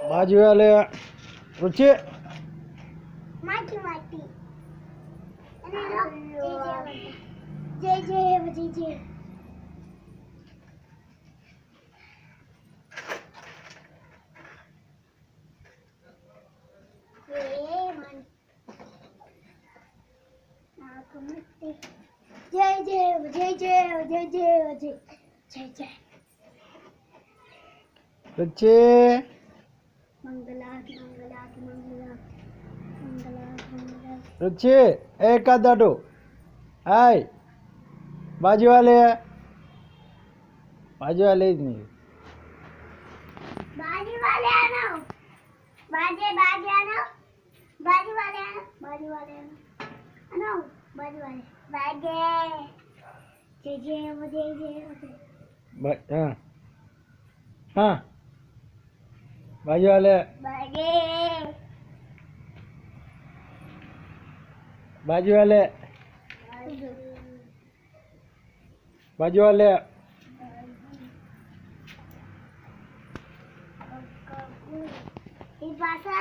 बाजू वाले रुचि माटी माटी जय जय जय जय जय जय जय जय जय जय जय जय जय रुचि मंगलात मंगलात मंगलात मंगलात मंगलात रुचि एक दादू हाय बाजू वाले જ નહીં बाजू वाले आना बाजे बाजे आना बाजू वाले आना बाजू वाले आना बाजू वाले बाजे जय जय जय जय हाँ हाँ बाजू वाले बाजे बाजू वाले बाजू वाले ये पासा